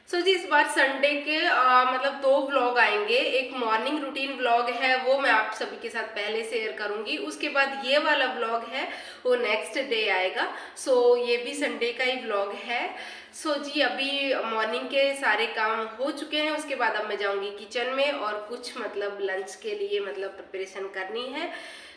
सो जी इस बार संडे के मतलब दो व्लॉग आएंगे। एक मॉर्निंग रूटीन व्लॉग है, वो मैं आप सभी के साथ पहले शेयर करूंगी। उसके बाद ये वाला व्लॉग है वो नेक्स्ट डे आएगा। सो ये भी संडे का ही व्लॉग है। सो जी अभी मॉर्निंग के सारे काम हो चुके हैं। उसके बाद अब मैं जाऊंगी किचन में और कुछ मतलब लंच के लिए मतलब प्रिपरेशन करनी है।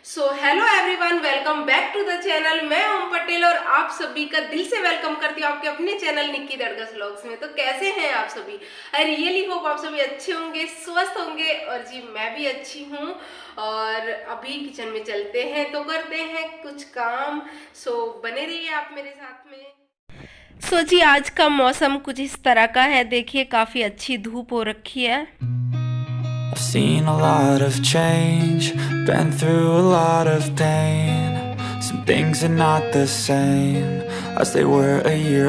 So hello everyone, welcome back to the channel. मैं ओम पटेल और आप सभी का दिल से वेलकम करती हूँ आपके अपने चैनल निक्की दरगस व्लॉग्स में। तो कैसे हैं आप सभी? आई रियली होप आप सभी अच्छे होंगे, स्वस्थ होंगे। और जी मैं भी अच्छी हूँ। और अभी किचन में चलते हैं तो करते हैं कुछ काम। सो बने रहिए आप मेरे साथ में। सो जी आज का मौसम कुछ इस तरह का है, देखिए काफी अच्छी धूप हो रखी है। I've seen a lot of change, been through a lot of pain. Some things are not the same as they were a year.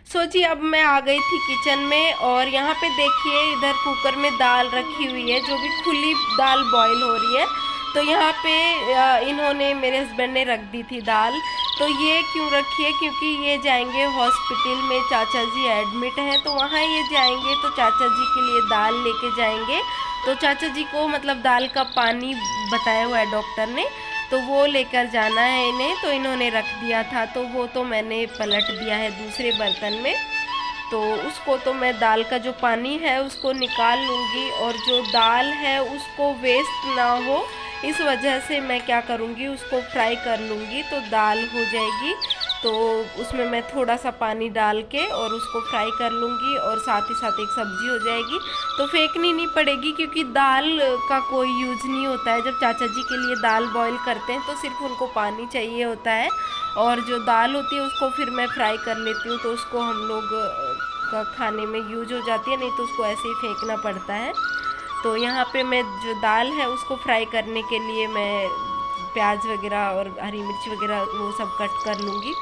सो जी अब मैं आ गई थी किचन में और यहाँ पे देखिए इधर कुकर में दाल रखी हुई है, जो भी खुली दाल बॉईल हो रही है। तो यहाँ पे इन्होंने मेरे हस्बैंड ने रख दी थी दाल। तो ये क्यों रखी है? क्योंकि ये जाएंगे हॉस्पिटल में, चाचा जी एडमिट हैं, तो वहाँ ये जाएंगे तो चाचा जी के लिए दाल लेके जाएंगे। तो चाचा जी को मतलब दाल का पानी बताया हुआ है डॉक्टर ने, तो वो लेकर जाना है इन्हें। तो इन्होंने रख दिया था तो वो तो मैंने पलट दिया है दूसरे बर्तन में। तो उसको तो मैं दाल का जो पानी है उसको निकाल लूँगी, और जो दाल है उसको वेस्ट ना हो इस वजह से मैं क्या करूँगी, उसको फ्राई कर लूँगी तो दाल हो जाएगी। तो उसमें मैं थोड़ा सा पानी डाल के और उसको फ्राई कर लूँगी, और साथ ही साथ एक सब्ज़ी हो जाएगी। तो फेंकनी नहीं पड़ेगी क्योंकि दाल का कोई यूज़ नहीं होता है। जब चाचा जी के लिए दाल बॉईल करते हैं तो सिर्फ उनको पानी चाहिए होता है, और जो दाल होती है उसको फिर मैं फ्राई कर लेती हूँ, तो उसको हम लोग का खाने में यूज हो जाती है, नहीं तो उसको ऐसे ही फेंकना पड़ता है। तो यहाँ पे मैं जो दाल है उसको फ्राई करने के लिए मैं प्याज वगैरह और हरी मिर्च वगैरह वो सब कट कर लूँगी,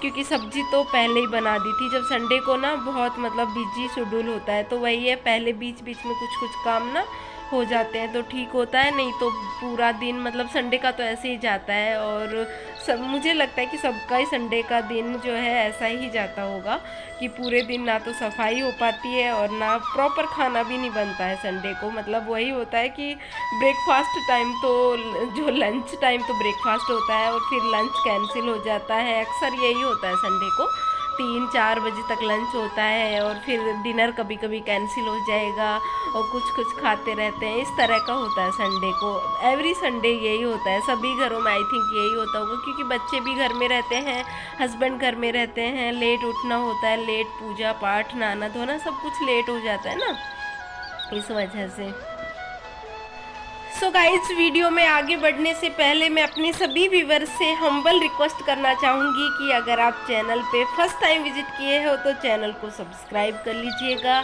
क्योंकि सब्जी तो पहले ही बना दी थी। जब संडे को ना बहुत मतलब बिजी शेड्यूल होता है, तो वही है, पहले बीच बीच में कुछ कुछ काम ना हो जाते हैं तो ठीक होता है, नहीं तो पूरा दिन मतलब संडे का तो ऐसे ही जाता है। और सब मुझे लगता है कि सबका ही संडे का दिन जो है ऐसा ही जाता होगा कि पूरे दिन ना तो सफाई हो पाती है और ना प्रॉपर खाना भी नहीं बनता है संडे को। मतलब वही होता है कि ब्रेकफास्ट टाइम तो जो लंच टाइम तो ब्रेकफास्ट होता है और फिर लंच कैंसिल हो जाता है। अक्सर यही होता है संडे को, 3-4 बजे तक लंच होता है और फिर डिनर कभी कभी कैंसिल हो जाएगा और कुछ कुछ खाते रहते हैं। इस तरह का होता है संडे को, एवरी संडे यही होता है सभी घरों में। आई थिंक यही होता होगा क्योंकि बच्चे भी घर में रहते हैं, हस्बैंड घर में रहते हैं, लेट उठना होता है, लेट पूजा पाठ नहाना धोना सब कुछ लेट हो जाता है ना, इस वजह से। सो गाइज वीडियो में आगे बढ़ने से पहले मैं अपने सभी व्यूवर्स से हम्बल रिक्वेस्ट करना चाहूँगी कि अगर आप चैनल पे फर्स्ट टाइम विजिट किए हो तो चैनल को सब्सक्राइब कर लीजिएगा,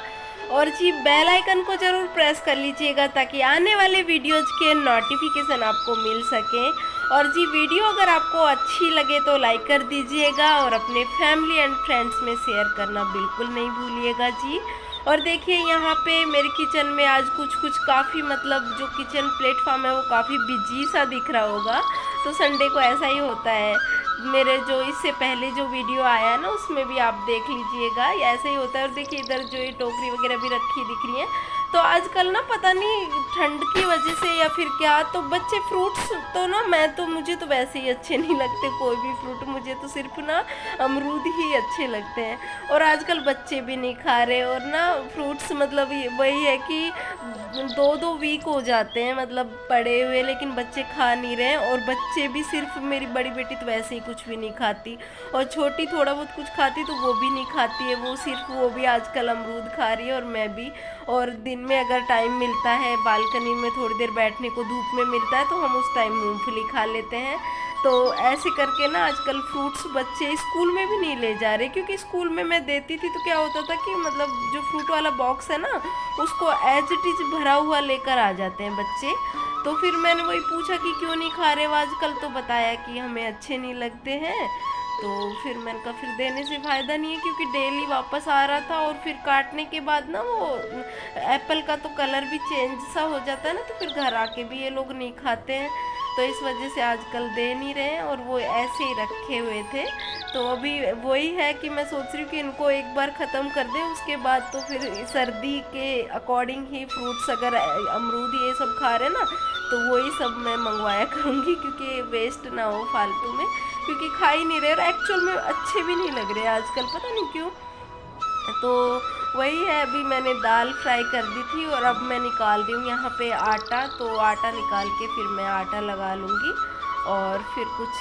और जी बेल आइकन को ज़रूर प्रेस कर लीजिएगा ताकि आने वाले वीडियोज़ के नोटिफिकेशन आपको मिल सकें। और जी वीडियो अगर आपको अच्छी लगे तो लाइक कर दीजिएगा और अपने फैमिली एंड फ्रेंड्स में शेयर करना बिल्कुल नहीं भूलिएगा जी। और देखिए यहाँ पे मेरे किचन में आज कुछ कुछ काफ़ी मतलब जो किचन प्लेटफॉर्म है वो काफ़ी बिजी सा दिख रहा होगा, तो संडे को ऐसा ही होता है। मेरे जो इससे पहले जो वीडियो आया है ना उसमें भी आप देख लीजिएगा, ऐसे ही होता है। और देखिए इधर जो ये टोकरी वगैरह भी रखी दिख रही है, तो आजकल ना पता नहीं ठंड की वजह से या फिर क्या, तो बच्चे फ्रूट्स तो ना मुझे तो वैसे ही अच्छे नहीं लगते कोई भी फ्रूट, मुझे तो सिर्फ ना अमरूद ही अच्छे लगते हैं। और आजकल बच्चे भी नहीं खा रहे, और ना फ्रूट्स मतलब वही है कि 2-2 वीक हो जाते हैं मतलब पड़े हुए, लेकिन बच्चे खा नहीं रहे हैं। और बच्चे भी सिर्फ मेरी बड़ी बेटी तो वैसे ही कुछ भी नहीं खाती, और छोटी थोड़ा बहुत कुछ खाती तो वो भी नहीं खाती है, वो सिर्फ वो भी आजकल अमरूद खा रही है और मैं भी। और दिन में अगर टाइम मिलता है बालकनी में थोड़ी देर बैठने को, धूप में मिलता है, तो हम उस टाइम मूंगफली खा लेते हैं। तो ऐसे करके ना आजकल फ्रूट्स बच्चे स्कूल में भी नहीं ले जा रहे, क्योंकि स्कूल में मैं देती थी तो क्या होता था कि मतलब जो फ्रूट वाला बॉक्स है ना उसको एज इट इज़ भरा हुआ लेकर आ जाते हैं बच्चे। तो फिर मैंने वही पूछा कि क्यों नहीं खा रहे हो आजकल, तो बताया कि हमें अच्छे नहीं लगते हैं। तो फिर मैंने कहा फिर देने से फ़ायदा नहीं है, क्योंकि डेली वापस आ रहा था और फिर काटने के बाद ना वो एप्पल का तो कलर भी चेंज सा हो जाता है ना, तो फिर घर आके भी ये लोग नहीं खाते हैं। तो इस वजह से आजकल दे नहीं रहे हैं और वो ऐसे ही रखे हुए थे। तो अभी वही है कि मैं सोच रही हूँ कि इनको एक बार ख़त्म कर दें, उसके बाद तो फिर सर्दी के अकॉर्डिंग ही फ्रूट्स, अगर अमरूद ये सब खा रहे ना तो वही सब मैं मंगवाया करूँगी, क्योंकि वेस्ट ना हो फालतू में, क्योंकि खा ही नहीं रहे और एक्चुअल में अच्छे भी नहीं लग रहे आजकल, पता नहीं क्यों। तो वही है, अभी मैंने दाल फ्राई कर दी थी और अब मैं निकाल रही हूँ यहाँ पे आटा। तो आटा निकाल के फिर मैं आटा लगा लूँगी और फिर कुछ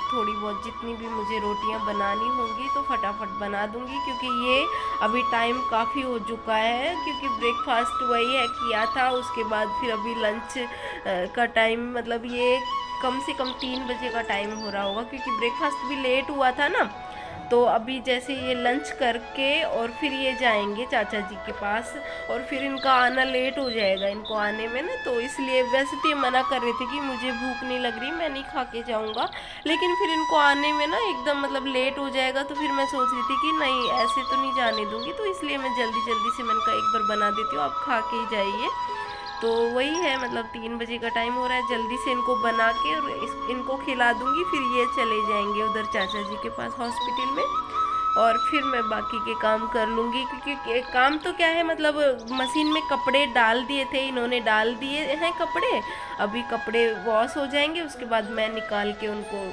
थोड़ी बहुत जितनी भी मुझे रोटियाँ बनानी होंगी तो फटाफट बना दूँगी, क्योंकि ये अभी टाइम काफ़ी हो चुका है, क्योंकि ब्रेकफास्ट वही है किया था, उसके बाद फिर अभी लंच का टाइम, मतलब ये कम से कम 3 बजे का टाइम हो रहा होगा, क्योंकि ब्रेकफास्ट भी लेट हुआ था ना। तो अभी जैसे ये लंच करके और फिर ये जाएंगे चाचा जी के पास, और फिर इनका आना लेट हो जाएगा इनको आने में ना, तो इसलिए वैसे तो ये मना कर रहे थे कि मुझे भूख नहीं लग रही, मैं नहीं खा के जाऊँगा, लेकिन फिर इनको आने में ना एकदम मतलब लेट हो जाएगा, तो फिर मैं सोच रही थी कि नहीं ऐसे तो नहीं जाने दूँगी, तो इसलिए मैं जल्दी जल्दी से मैंने कहा एक बार बना देती हूँ, आप खा के ही जाइए। तो वही है, मतलब 3 बजे का टाइम हो रहा है, जल्दी से इनको बना के और इनको खिला दूंगी, फिर ये चले जाएंगे उधर चाचा जी के पास हॉस्पिटल में, और फिर मैं बाकी के काम कर लूँगी, क्योंकि काम तो क्या है, मतलब मशीन में कपड़े डाल दिए थे, इन्होंने डाल दिए हैं कपड़े, अभी कपड़े वॉश हो जाएंगे, उसके बाद मैं निकाल के उनको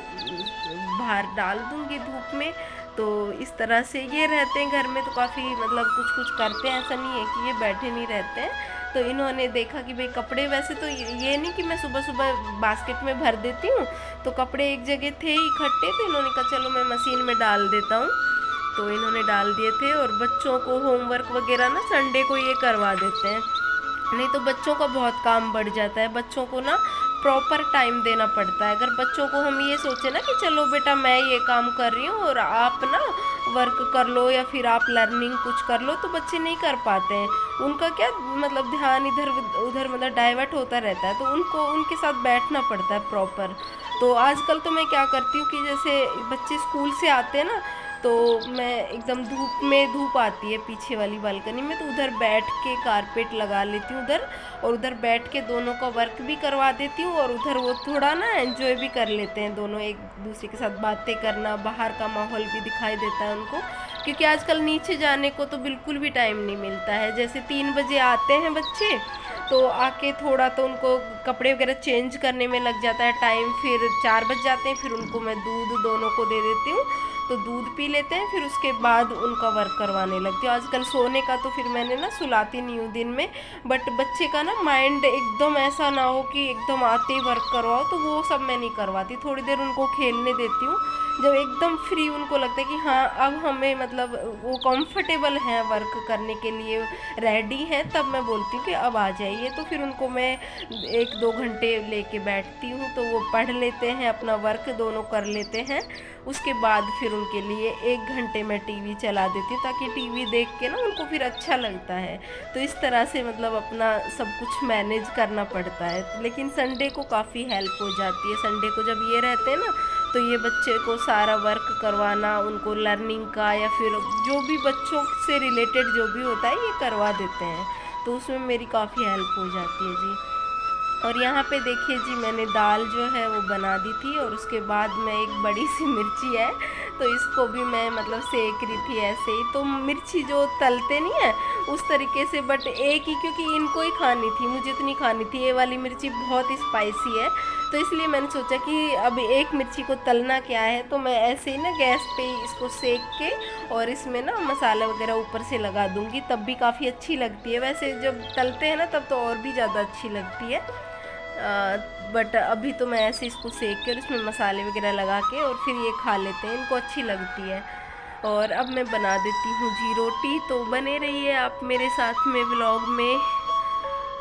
बाहर डाल दूँगी धूप में। तो इस तरह से ये रहते हैं घर में, तो काफ़ी मतलब कुछ कुछ करते हैं, ऐसा नहीं है कि ये बैठे नहीं रहते हैं। तो इन्होंने देखा कि भाई कपड़े, वैसे तो ये नहीं कि मैं सुबह सुबह बास्केट में भर देती हूँ, तो कपड़े एक जगह थे इकट्ठे, तो इन्होंने कहा चलो मैं मशीन में डाल देता हूँ, तो इन्होंने डाल दिए थे। और बच्चों को होमवर्क वगैरह ना संडे को ये करवा देते हैं, नहीं तो बच्चों का बहुत काम बढ़ जाता है, बच्चों को ना प्रॉपर टाइम देना पड़ता है। अगर बच्चों को हम ये सोचे ना कि चलो बेटा मैं ये काम कर रही हूँ और आप ना वर्क कर लो या फिर आप लर्निंग कुछ कर लो, तो बच्चे नहीं कर पाते हैं, उनका क्या मतलब ध्यान इधर उधर मतलब डाइवर्ट होता रहता है, तो उनको उनके साथ बैठना पड़ता है प्रॉपर। तो आजकल तो मैं क्या करती हूँ कि जैसे बच्चे स्कूल से आते हैं ना, तो मैं एकदम धूप आती है पीछे वाली बालकनी में, तो उधर बैठ के कारपेट लगा लेती हूँ उधर, और उधर बैठ के दोनों का वर्क भी करवा देती हूँ, और उधर वो थोड़ा ना एंजॉय भी कर लेते हैं दोनों, एक दूसरे के साथ बातें करना, बाहर का माहौल भी दिखाई देता है उनको, क्योंकि आजकल नीचे जाने को तो बिल्कुल भी टाइम नहीं मिलता है। जैसे 3 बजे आते हैं बच्चे, तो आके थोड़ा तो उनको कपड़े वगैरह चेंज करने में लग जाता है टाइम, फिर 4 बज जाते हैं, फिर उनको मैं दूध दोनों को दे देती हूँ, तो दूध पी लेते हैं, फिर उसके बाद उनका वर्क करवाने लगती हूँ। आजकल सोने का तो फिर मैंने ना सुलाती नहीं हूँ दिन में, बट बच्चे का ना माइंड एकदम ऐसा ना हो कि एकदम आते ही वर्क करवाओ, तो वो सब मैं नहीं करवाती, थोड़ी देर उनको खेलने देती हूँ, जब एकदम फ्री उनको लगता है कि हाँ अब हमें मतलब वो कंफर्टेबल हैं वर्क करने के लिए रेडी हैं, तब मैं बोलती हूँ कि अब आ जाइए, तो फिर उनको मैं 1-2 घंटे लेके बैठती हूँ, तो वो पढ़ लेते हैं, अपना वर्क दोनों कर लेते हैं, उसके बाद फिर उनके लिए 1 घंटे मैं टीवी चला देती हूँ, ताकि टीवी देख के ना उनको फिर अच्छा लगता है। तो इस तरह से मतलब अपना सब कुछ मैनेज करना पड़ता है, लेकिन संडे को काफ़ी हेल्प हो जाती है। संडे को जब ये रहते हैं ना, तो ये बच्चे को सारा वर्क करवाना, उनको लर्निंग का या फिर जो भी बच्चों से रिलेटेड जो भी होता है ये करवा देते हैं, तो उसमें मेरी काफ़ी हेल्प हो जाती है जी। और यहाँ पे देखिए जी, मैंने दाल जो है वो बना दी थी, और उसके बाद में एक बड़ी सी मिर्ची है, तो इसको भी मैं मतलब सेक रही थी ऐसे ही। तो मिर्ची जो तलते नहीं है उस तरीके से, बट एक ही, क्योंकि इनको ही खानी थी, मुझे तो नहीं खानी थी, ये वाली मिर्ची बहुत स्पाइसी है, तो इसलिए मैंने सोचा कि अब एक मिर्ची को तलना क्या है, तो मैं ऐसे ही ना गैस पे इसको सेक के और इसमें ना मसाला वगैरह ऊपर से लगा दूँगी, तब भी काफ़ी अच्छी लगती है। वैसे जब तलते हैं ना तब तो और भी ज़्यादा अच्छी लगती है, बट अभी तो मैं ऐसे इसको सेक के और इसमें मसाले वगैरह लगा के और फिर ये खा लेते हैं, इनको अच्छी लगती है। और अब मैं बना देती हूँ जी रोटी, तो बने रहिए आप मेरे साथ में व्लॉग में,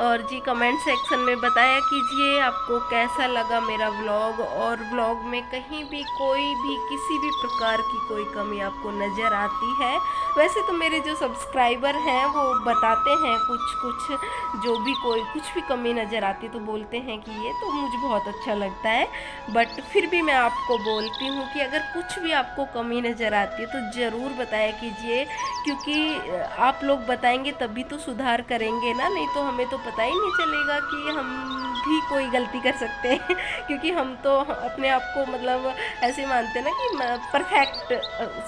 और जी कमेंट सेक्शन में बताया कीजिए आपको कैसा लगा मेरा व्लॉग, और व्लॉग में कहीं भी कोई भी किसी भी प्रकार की कोई कमी आपको नज़र आती है। वैसे तो मेरे जो सब्सक्राइबर हैं वो बताते हैं कुछ जो भी कोई कुछ भी कमी नज़र आती है तो बोलते हैं कि ये, तो मुझे बहुत अच्छा लगता है, बट फिर भी मैं आपको बोलती हूँ कि अगर कुछ भी आपको कमी नज़र आती है तो ज़रूर बताया कीजिए, क्योंकि आप लोग बताएंगे तभी तो सुधार करेंगे ना, नहीं तो हमें तो पता ही नहीं चलेगा कि हम भी कोई गलती कर सकते हैं क्योंकि हम तो अपने आप को मतलब ऐसे मानते हैं ना कि परफेक्ट,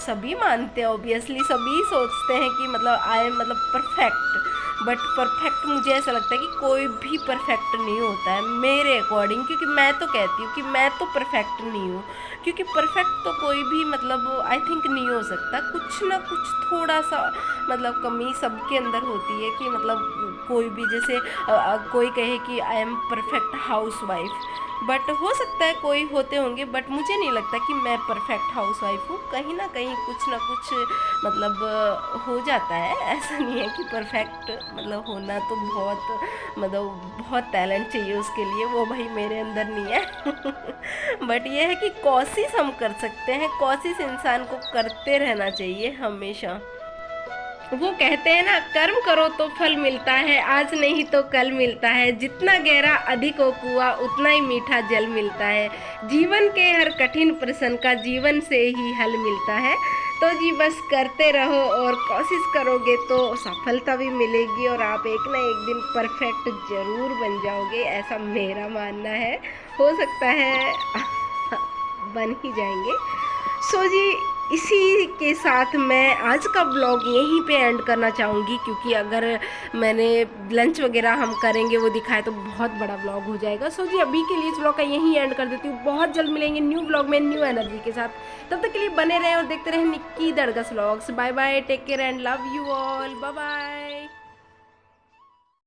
सभी मानते हैं ऑब्वियसली, सभी सोचते हैं कि मतलब आई एम मतलब परफेक्ट, बट परफेक्ट मुझे ऐसा लगता है कि कोई भी परफेक्ट नहीं होता है मेरे अकॉर्डिंग, क्योंकि मैं तो कहती हूँ कि मैं तो परफेक्ट नहीं हूँ, क्योंकि परफेक्ट तो कोई भी मतलब आई थिंक नहीं हो सकता, कुछ ना कुछ थोड़ा सा मतलब कमी सबके अंदर होती है कि मतलब कोई भी जैसे कोई कहे कि I am perfect house wife, but हो सकता है कोई होते होंगे, बट मुझे नहीं लगता कि मैं परफेक्ट हाउस वाइफ हूँ, कहीं ना कहीं कुछ ना कुछ मतलब हो जाता है, ऐसा नहीं है कि परफेक्ट मतलब होना तो बहुत टैलेंट चाहिए उसके लिए, वो भाई मेरे अंदर नहीं है बट ये है कि कोशिश हम कर सकते हैं, कोशिश इंसान को करते रहना चाहिए हमेशा। वो कहते हैं ना, कर्म करो तो फल मिलता है, आज नहीं तो कल मिलता है, जितना गहरा अधिक हो कुआं उतना ही मीठा जल मिलता है, जीवन के हर कठिन प्रश्न का जीवन से ही हल मिलता है। तो जी बस करते रहो और कोशिश करोगे तो सफलता भी मिलेगी और आप एक ना एक दिन परफेक्ट ज़रूर बन जाओगे, ऐसा मेरा मानना है, हो सकता है बन ही जाएंगे। सो जी इसी के साथ मैं आज का ब्लॉग यहीं पे एंड करना चाहूँगी, क्योंकि अगर मैंने लंच वगैरह हम करेंगे वो दिखाए तो बहुत बड़ा ब्लॉग हो जाएगा। सो जी अभी के लिए इस ब्लॉग का यहीं एंड कर देती हूँ, बहुत जल्द मिलेंगे न्यू ब्लॉग में न्यू एनर्जी के साथ, तब तक के लिए बने रहें और देखते रहें Nikki Dargas vlogs. Bye bye, take care and love you all, bye bye.